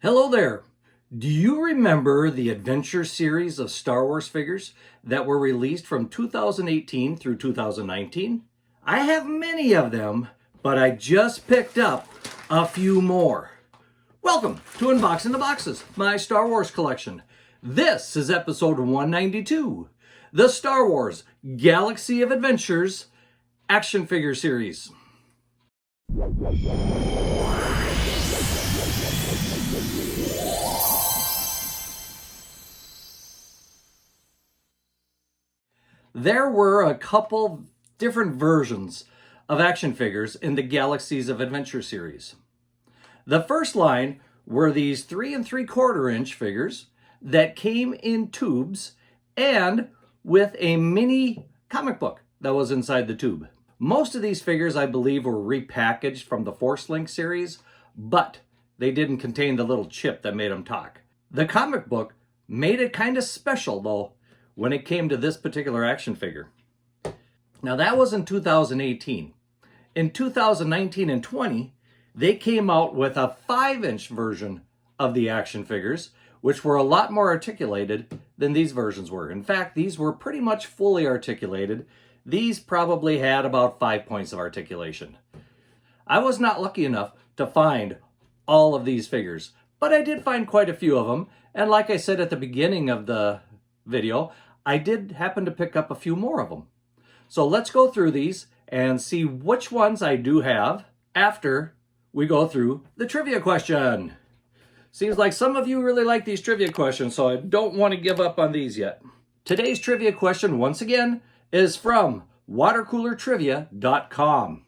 Hello there. Do you remember the Adventure series of Star Wars figures that were released from 2018 through 2019? I have many of them, but I just picked up a few more. Welcome to Unboxing the Boxes, my Star Wars collection. This is episode 192, the Star Wars Galaxy of Adventures action figure series. There were a couple different versions of action figures in the Galaxies of Adventure series. The first line were these 3 3/4 inch figures that came in tubes and with a mini comic book that was inside the tube. Most of these figures, I believe, were repackaged from the Force Link series, but they didn't contain the little chip that made them talk. The comic book made it kind of special, though, when it came to this particular action figure. Now that was in 2018. In 2019 and 20, they came out with a 5-inch version of the action figures, which were a lot more articulated than these versions were. In fact, these were pretty much fully articulated. These probably had about 5 points of articulation. I was not lucky enough to find all of these figures, but I did find quite a few of them. And like I said at the beginning of the video, I did happen to pick up a few more of them. So let's go through these and see which ones I do have after we go through the trivia question. Seems like some of you really like these trivia questions, so I don't want to give up on these yet. Today's trivia question, once again, is from watercoolertrivia.com.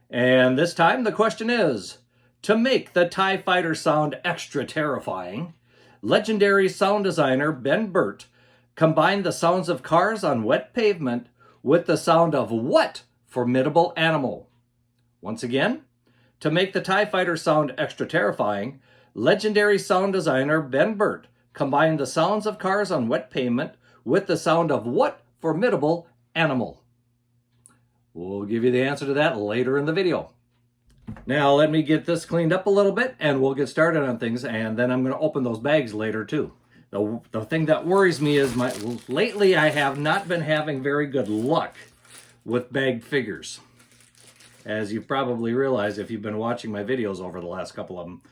And this time the question is, to make the TIE Fighter sound extra terrifying, legendary sound designer Ben Burtt combine the sounds of cars on wet pavement with the sound of what formidable animal? Once again, to make the TIE Fighter sound extra terrifying, legendary sound designer Ben Burtt combined the sounds of cars on wet pavement with the sound of what formidable animal? We'll give you the answer to that later in the video. Now let me get this cleaned up a little bit and we'll get started on things, and then I'm going to open those bags later too. The thing that worries me is lately I have not been having very good luck with bagged figures. As you've probably realized if you've been watching my videos over the last couple of them.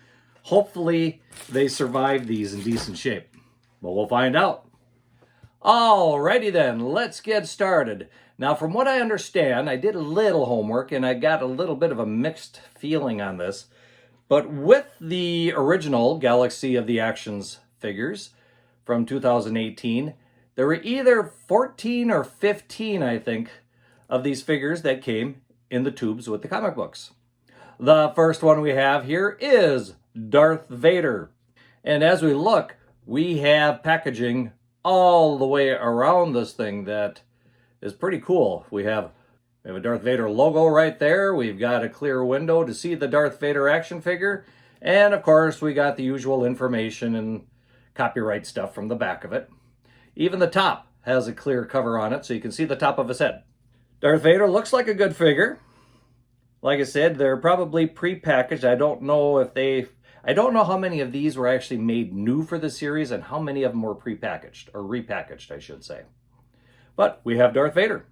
Hopefully they survive these in decent shape, but we'll find out. Alrighty then, let's get started. Now from what I understand, I did a little homework and I got a little bit of a mixed feeling on this, but with the original Galaxy of the Actions figures, from 2018, there were either 14 or 15, I think, of these figures that came in the tubes with the comic books. The first one we have here is Darth Vader. And as we look, we have packaging all the way around this thing that is pretty cool. We have a Darth Vader logo right there. We've got a clear window to see the Darth Vader action figure. And of course, we got the usual information and copyright stuff from the back of it. Even the top has a clear cover on it, so you can see the top of his head. Darth Vader looks like a good figure. Like I said, they're probably pre-packaged. I don't know how many of these were actually made new for the series and how many of them were pre-packaged, or repackaged, I should say. But we have Darth Vader.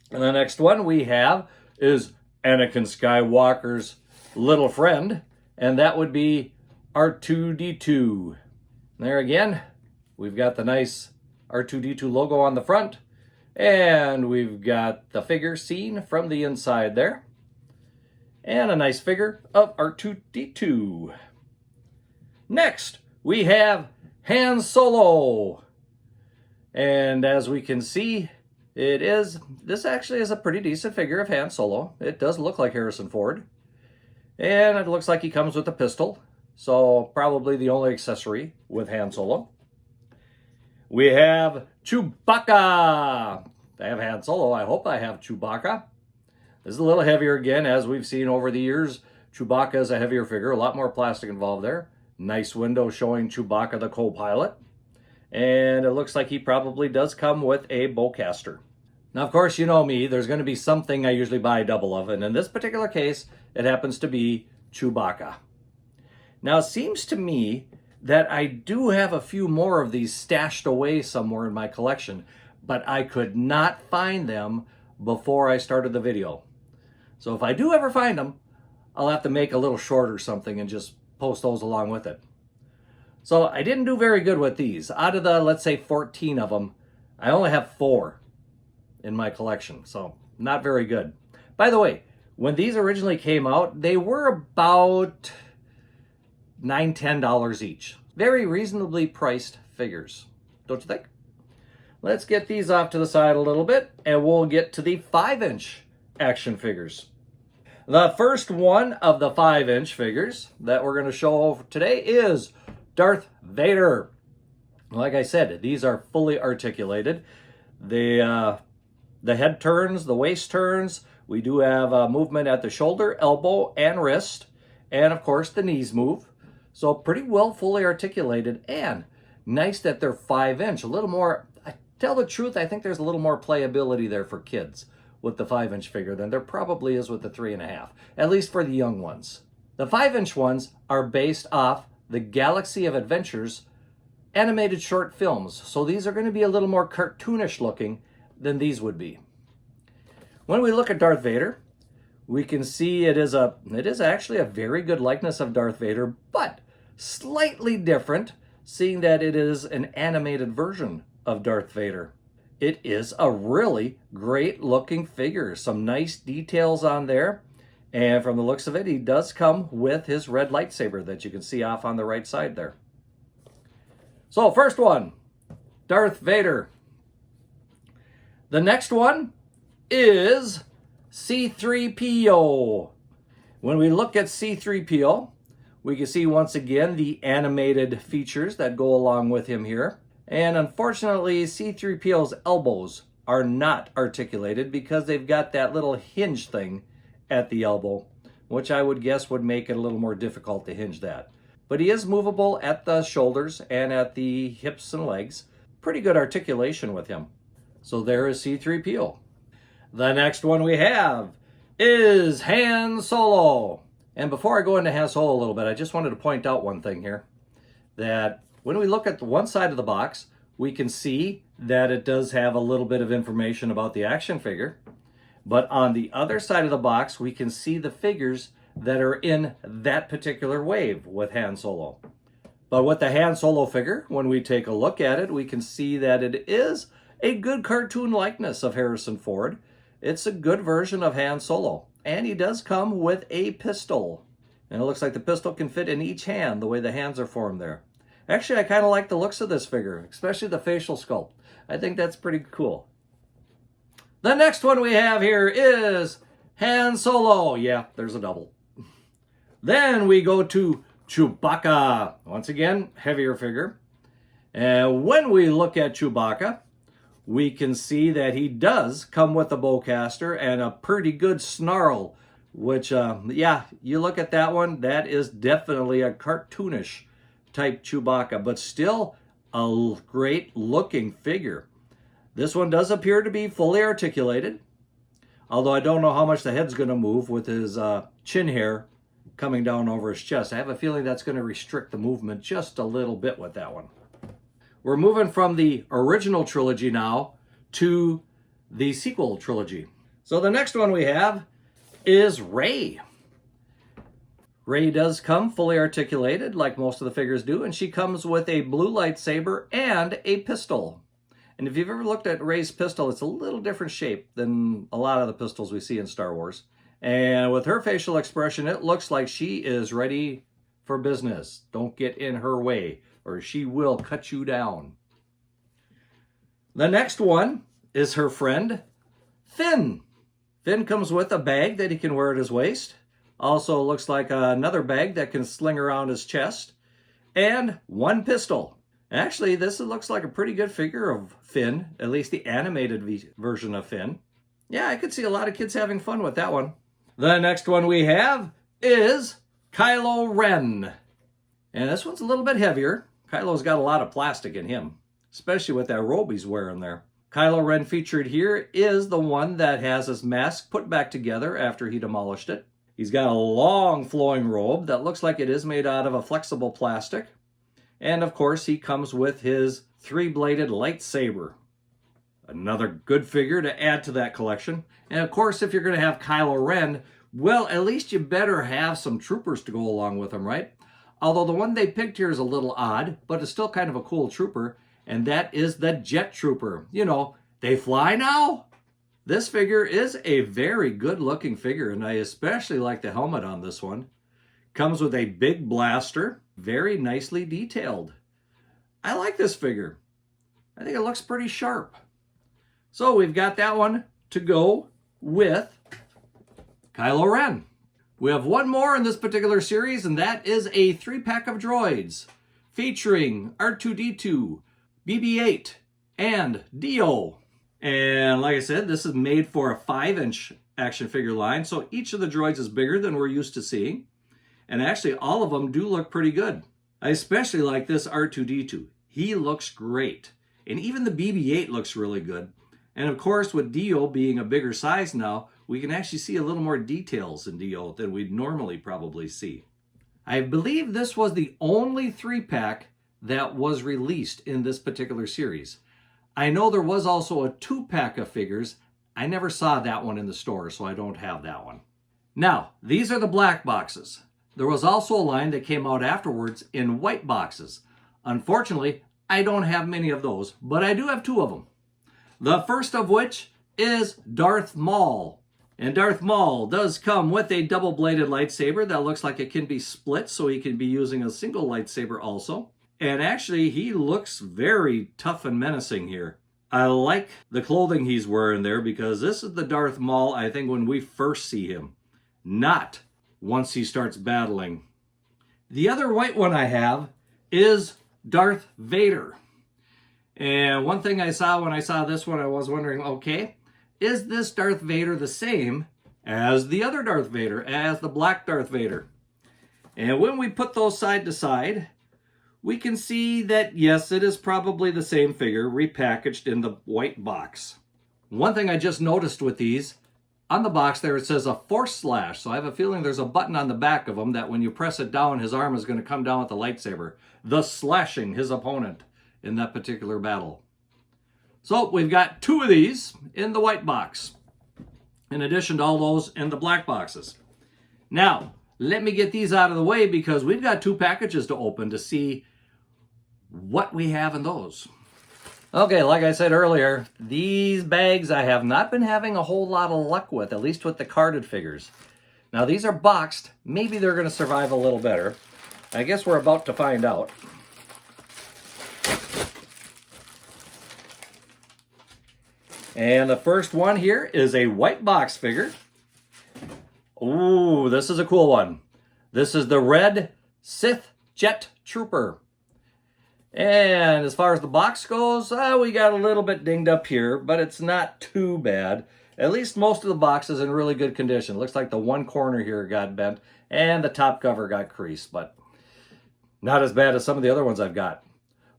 And the next one we have is Anakin Skywalker's little friend, and that would be R2-D2. There again, we've got the nice R2-D2 logo on the front, and we've got the figure seen from the inside there, and a nice figure of R2-D2. Next, we have Han Solo, and as we can see, this actually is a pretty decent figure of Han Solo. It does look like Harrison Ford, and it looks like he comes with a pistol. So probably the only accessory with Han Solo. We have Chewbacca. I have Han Solo. I hope I have Chewbacca. This is a little heavier again, as we've seen over the years. Chewbacca is a heavier figure, a lot more plastic involved there. Nice window showing Chewbacca the co-pilot. And it looks like he probably does come with a bowcaster. Now, of course, you know me, there's going to be something I usually buy a double of, and in this particular case, it happens to be Chewbacca. Now, it seems to me that I do have a few more of these stashed away somewhere in my collection, but I could not find them before I started the video. So if I do ever find them, I'll have to make a little short or something and just post those along with it. So I didn't do very good with these. Out of the, let's say, 14 of them, I only have 4 in my collection, so not very good. By the way, when these originally came out, they were about $9, $10 each. Very reasonably priced figures, don't you think? Let's get these off to the side a little bit, and we'll get to the 5-inch action figures. The first one of the 5-inch figures that we're going to show today is Darth Vader. Like I said, these are fully articulated. The head turns, the waist turns. We do have movement at the shoulder, elbow, and wrist. And of course, the knees move. So pretty well fully articulated, and nice that they're 5-inch. A little more, I tell the truth, I think there's a little more playability there for kids with the 5-inch figure than there probably is with the 3.5, at least for the young ones. The 5-inch ones are based off the Galaxy of Adventures animated short films. So these are going to be a little more cartoonish looking than these would be. When we look at Darth Vader, we can see it is actually a very good likeness of Darth Vader, but slightly different, seeing that it is an animated version of Darth Vader. It is a really great looking figure. Some nice details on there. And from the looks of it, he does come with his red lightsaber that you can see off on the right side there. So first one, Darth Vader. The next one is C-3PO. When we look at C-3PO, we can see once again the animated features that go along with him here. And unfortunately, C-3PO's elbows are not articulated because they've got that little hinge thing at the elbow, which I would guess would make it a little more difficult to hinge that. But he is movable at the shoulders and at the hips and legs. Pretty good articulation with him. So there is C-3PO. The next one we have is Han Solo. And before I go into Han Solo a little bit, I just wanted to point out one thing here. That when we look at the one side of the box, we can see that it does have a little bit of information about the action figure. But on the other side of the box, we can see the figures that are in that particular wave with Han Solo. But with the Han Solo figure, when we take a look at it, we can see that it is a good cartoon likeness of Harrison Ford. It's a good version of Han Solo. And he does come with a pistol. And it looks like the pistol can fit in each hand, the way the hands are formed there. Actually, I kind of like the looks of this figure, especially the facial sculpt. I think that's pretty cool. The next one we have here is Han Solo. Yeah, there's a double. Then we go to Chewbacca. Once again, heavier figure. And when we look at Chewbacca, we can see that he does come with a bowcaster and a pretty good snarl, which, yeah, you look at that one, that is definitely a cartoonish type Chewbacca, but still a great looking figure. This one does appear to be fully articulated, although I don't know how much the head's going to move with his chin hair coming down over his chest. I have a feeling that's going to restrict the movement just a little bit with that one. We're moving from the original trilogy now to the sequel trilogy. So the next one we have is Rey. Rey does come fully articulated like most of the figures do, and she comes with a blue lightsaber and a pistol. And if you've ever looked at Rey's pistol, it's a little different shape than a lot of the pistols we see in Star Wars. And with her facial expression, it looks like she is ready for business. Don't get in her way, or she will cut you down. The next one is her friend, Finn. Finn comes with a bag that he can wear at his waist. Also looks like another bag that can sling around his chest. And one pistol. Actually, this looks like a pretty good figure of Finn, at least the animated version of Finn. Yeah, I could see a lot of kids having fun with that one. The next one we have is Kylo Ren. And this one's a little bit heavier. Kylo's got a lot of plastic in him, especially with that robe he's wearing there. Kylo Ren featured here is the one that has his mask put back together after he demolished it. He's got a long flowing robe that looks like it is made out of a flexible plastic. And of course, he comes with his three-bladed lightsaber. Another good figure to add to that collection. And of course, if you're going to have Kylo Ren, well, at least you better have some troopers to go along with him, right? Although the one they picked here is a little odd, but it's still kind of a cool trooper, and that is the Jet Trooper. You know, they fly now? This figure is a very good-looking figure, and I especially like the helmet on this one. Comes with a big blaster, very nicely detailed. I like this figure. I think it looks pretty sharp. So we've got that one to go with Kylo Ren. We have one more in this particular series, and that is a 3-pack of droids featuring R2-D2, BB-8, and D-O. And like I said, this is made for a 5-inch action figure line, so each of the droids is bigger than we're used to seeing. And actually, all of them do look pretty good. I especially like this R2-D2. He looks great. And even the BB-8 looks really good. And of course, with D-O being a bigger size now, we can actually see a little more details in D-O than we'd normally probably see. I believe this was the only 3-pack that was released in this particular series. I know there was also a 2-pack of figures. I never saw that one in the store, so I don't have that one. Now, these are the black boxes. There was also a line that came out afterwards in white boxes. Unfortunately, I don't have many of those, but I do have 2 of them. The first of which is Darth Maul. And Darth Maul does come with a double-bladed lightsaber that looks like it can be split, so he can be using a single lightsaber also. And actually, he looks very tough and menacing here. I like the clothing he's wearing there because this is the Darth Maul, I think, when we first see him. Not once he starts battling. The other white one I have is Darth Vader. And one thing I saw when I saw this one, I was wondering, okay, is this Darth Vader the same as the other Darth Vader, as the black Darth Vader? And when we put those side to side, we can see that, yes, it is probably the same figure repackaged in the white box. One thing I just noticed with these, on the box there it says a force slash, so I have a feeling there's a button on the back of him that when you press it down, his arm is going to come down with the lightsaber, thus slashing his opponent in that particular battle. So we've got 2 of these in the white box, in addition to all those in the black boxes. Now, let me get these out of the way because we've got 2 packages to open to see what we have in those. Okay, like I said earlier, these bags I have not been having a whole lot of luck with, at least with the carded figures. Now these are boxed. Maybe they're going to survive a little better. I guess we're about to find out. And the first one here is a white box figure. Ooh, this is a cool one. This is the red Sith Jet Trooper. And as far as the box goes, we got a little bit dinged up here, but it's not too bad. At least most of the box is in really good condition. Looks like the one corner here got bent and the top cover got creased, but not as bad as some of the other ones I've got.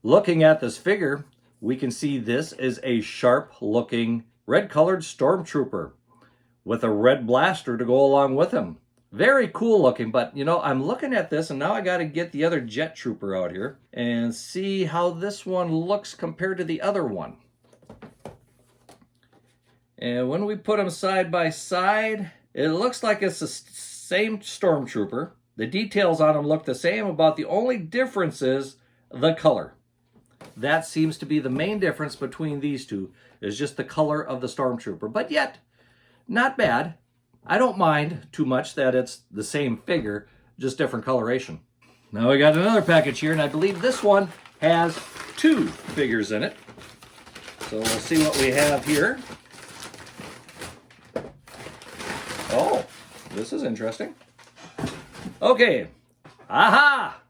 Looking at this figure, we can see this is a sharp-looking red-colored Stormtrooper with a red blaster to go along with him. Very cool looking, but you know, I'm looking at this and now I got to get the other Jet Trooper out here and see how this one looks compared to the other one. And when we put them side by side, it looks like it's the same Stormtrooper. The details on them look the same, about the only difference is the color. That seems to be the main difference between these two, is just the color of the Stormtrooper. But yet, not bad. I don't mind too much that it's the same figure, just different coloration. Now we got another package here, and I believe this one has 2 figures in it. So we'll see what we have here. Oh, this is interesting. Okay, aha!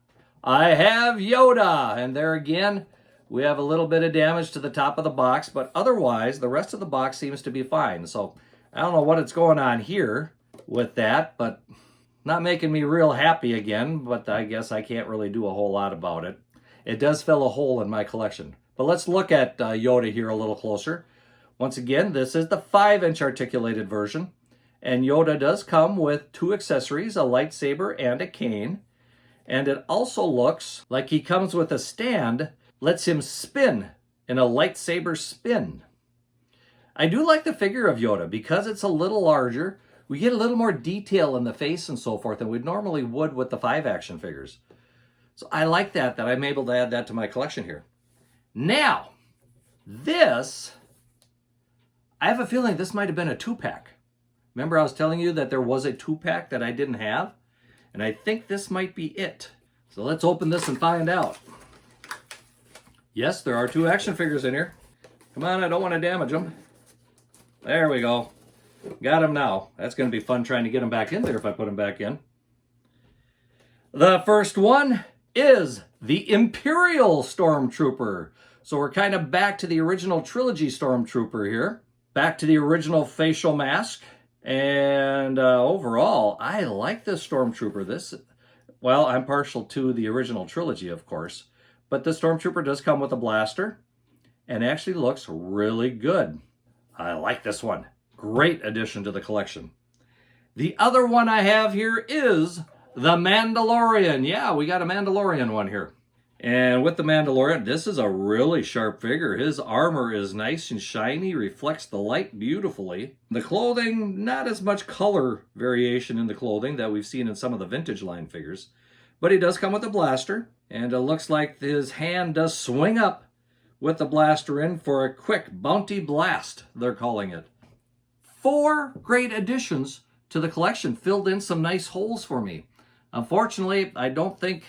I have Yoda, and there again, we have a little bit of damage to the top of the box, but otherwise, the rest of the box seems to be fine. So I don't know what is going on here with that, but not making me real happy again, but I guess I can't really do a whole lot about it. It does fill a hole in my collection. But let's look at Yoda here a little closer. Once again, this is the 5-inch articulated version, And Yoda does come with 2 accessories, a lightsaber and a cane. And it also looks like he comes with a stand, lets him spin in a lightsaber spin. I do like the figure of Yoda because it's a little larger. We get a little more detail in the face and so forth than we normally would with the 5 action figures. So I like that I'm able to add that to my collection here. Now, this, I have a feeling this might have been a 2-pack. Remember I was telling you that there was a 2-pack that I didn't have? And I think this might be it. So let's open this and find out. Yes, there are 2 action figures in here. Come on, I don't want to damage them. There we go. Got them now. That's going to be fun trying to get them back in there if I put them back in. The first one is the Imperial Stormtrooper. So we're kind of back to the original trilogy Stormtrooper here. Back to the original facial mask. And overall, I like this Stormtrooper. Well, I'm partial to the original trilogy, of course. But the Stormtrooper does come with a blaster. And actually looks really good. I like this one. Great addition to the collection. The other one I have here is the Mandalorian. Yeah, we got a Mandalorian one here. And with the Mandalorian, this is a really sharp figure. His armor is nice and shiny, reflects the light beautifully. The clothing, not as much color variation in the clothing that we've seen in some of the vintage line figures. But he does come with a blaster, and it looks like his hand does swing up with the blaster in for a quick bounty blast, they're calling it. 4 great additions to the collection, filled in some nice holes for me. Unfortunately, I don't think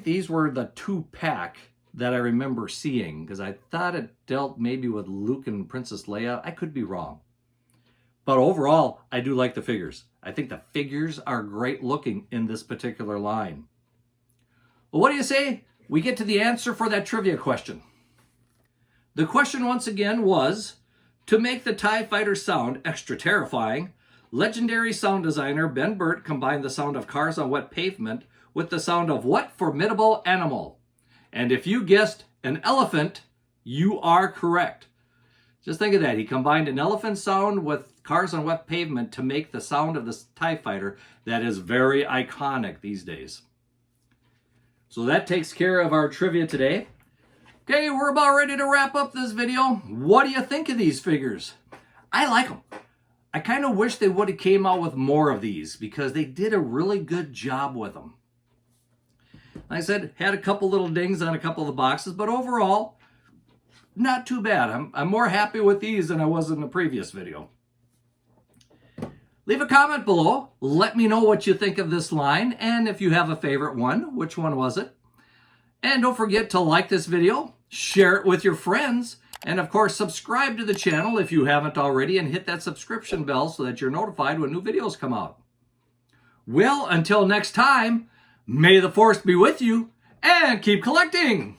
these were the 2-pack that I remember seeing, because I thought it dealt maybe with Luke and Princess Leia. I could be wrong. But overall, I do like the figures. I think the figures are great looking in this particular line. Well, what do you say we get to the answer for that trivia question? The question once again was, to make the TIE Fighter sound extra terrifying, legendary sound designer Ben Burtt combined the sound of cars on wet pavement with the sound of what formidable animal? And if you guessed an elephant, you are correct. Just think of that. He combined an elephant sound with cars on wet pavement to make the sound of this TIE Fighter that is very iconic these days. So that takes care of our trivia today. Okay, we're about ready to wrap up this video. What do you think of these figures? I like them. I kind of wish they would have came out with more of these because they did a really good job with them. Like I said, had a couple little dings on a couple of the boxes, but overall, not too bad. I'm more happy with these than I was in the previous video. Leave a comment below. Let me know what you think of this line, and if you have a favorite one, which one was it? And don't forget to like this video, share it with your friends, and of course, subscribe to the channel if you haven't already, and hit that subscription bell so that you're notified when new videos come out. Well, until next time, may the Force be with you, and keep collecting!